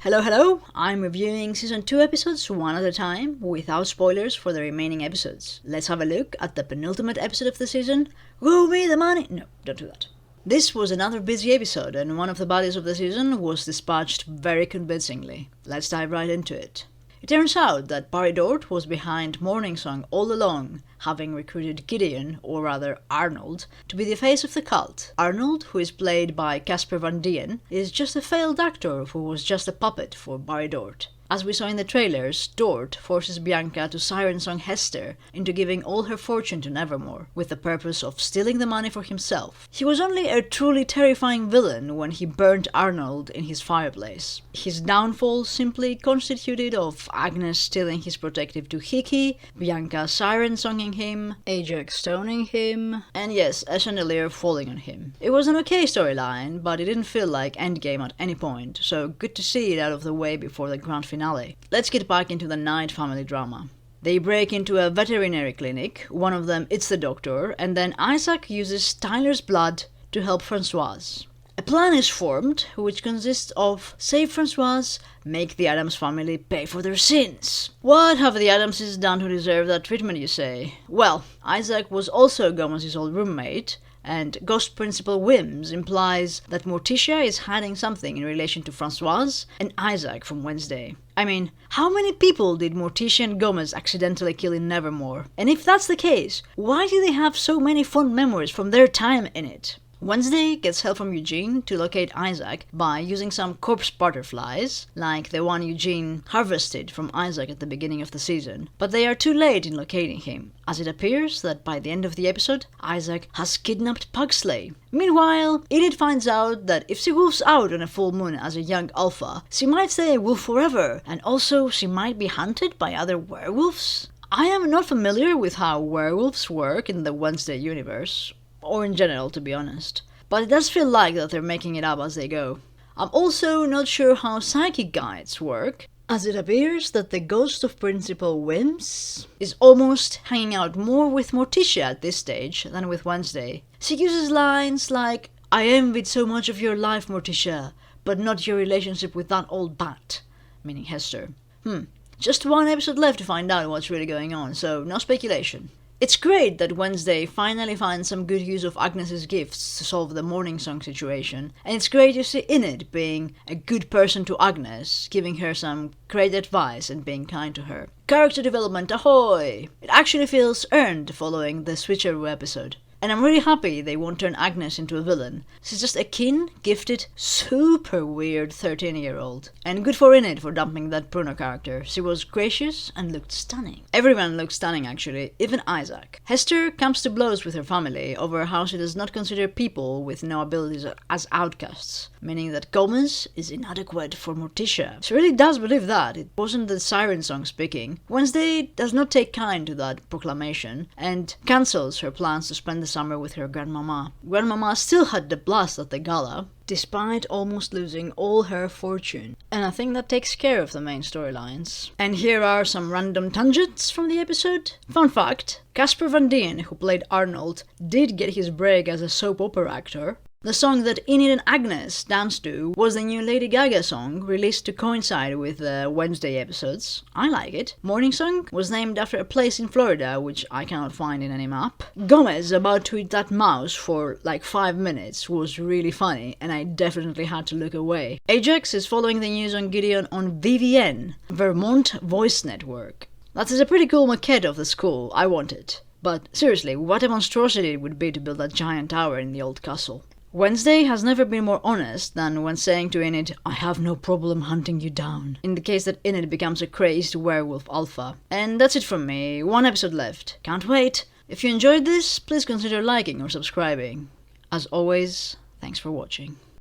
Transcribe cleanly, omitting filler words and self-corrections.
Hello, hello! I'm reviewing Season 2 episodes one at a time, without spoilers for the remaining episodes. Let's have a look at the penultimate episode of the season. Roll me the money! No, don't do that. This was another busy episode, and one of the bodies of the season was dispatched very convincingly. Let's dive right into it. It turns out that Barry Dort was behind Morning Song all along, having recruited Gideon, or rather Arnold, to be the face of the cult. Arnold, who is played by Casper Van Dien, is just a failed actor who was just a puppet for Barry Dort. As we saw in the trailers, Dort forces Bianca to siren song Hester into giving all her fortune to Nevermore, with the purpose of stealing the money for himself. He was only a truly terrifying villain when he burnt Arnold in his fireplace. His downfall simply constituted of Agnes stealing his protective doohickey, Bianca siren songing him, Ajax stoning him, and yes, a chandelier falling on him. It was an okay storyline, but it didn't feel like Endgame at any point, so good to see it out of the way before the grand finale. Let's get back into the night family drama. They break into a veterinary clinic, one of them it's the doctor, and then Isaac uses Tyler's blood to help Francoise. A plan is formed, which consists of save Francoise, make the Addams family pay for their sins. What have the Addamses done to deserve that treatment, you say? Well, Isaac was also Gomez's old roommate, and Ghost Principal Wims implies that Morticia is hiding something in relation to Francoise and Isaac from Wednesday. I mean, how many people did Morticia and Gomez accidentally kill in Nevermore? And if that's the case, why do they have so many fond memories from their time in it? Wednesday gets help from Eugene to locate Isaac by using some corpse butterflies, like the one Eugene harvested from Isaac at the beginning of the season, but they are too late in locating him, as it appears that by the end of the episode, Isaac has kidnapped Pugsley. Meanwhile, Enid finds out that if she wolfs out on a full moon as a young alpha, she might stay a wolf forever, and also she might be hunted by other werewolves. I am not familiar with how werewolves work in the Wednesday universe, or in general, to be honest, but it does feel like that they're making it up as they go. I'm also not sure how psychic guides work, as it appears that the ghost of Principal Wims is almost hanging out more with Morticia at this stage than with Wednesday. She uses lines like, "I envied so much of your life, Morticia, but not your relationship with that old bat," meaning Hester. Just one episode left to find out what's really going on, so no speculation. It's great that Wednesday finally finds some good use of Agnes's gifts to solve the Morning Song situation, and it's great to see Enid being a good person to Agnes, giving her some great advice and being kind to her. Character development ahoy! It actually feels earned following the Switcheroo episode. And I'm really happy they won't turn Agnes into a villain. She's just a keen, gifted, super weird 13-year-old. And good for Enid for dumping that Bruno character. She was gracious and looked stunning. Everyone looked stunning actually, even Isaac. Hester comes to blows with her family over how she does not consider people with no abilities as outcasts, meaning that Gomez is inadequate for Morticia. She really does believe that. It wasn't the siren song speaking. Wednesday does not take kind to that proclamation and cancels her plans to spend the summer with her grandmama. Grandmama still had the blast at the gala, despite almost losing all her fortune. And I think that takes care of the main storylines. And here are some random tangents from the episode. Fun fact, Casper Van Dien, who played Arnold, did get his break as a soap opera actor. The song that Enid and Agnes danced to was the new Lady Gaga song, released to coincide with the Wednesday episodes. I like it. Morning Song was named after a place in Florida, which I cannot find in any map. Gomez about to eat that mouse for like 5 minutes was really funny, and I definitely had to look away. Ajax is following the news on Gideon on VVN, Vermont Voice Network. That is a pretty cool maquette of the school, I want it. But seriously, what a monstrosity it would be to build a giant tower in the old castle. Wednesday has never been more honest than when saying to Enid, "I have no problem hunting you down," in the case that Enid becomes a crazed werewolf alpha. And that's it from me, one episode left. Can't wait! If you enjoyed this, please consider liking or subscribing. As always, thanks for watching.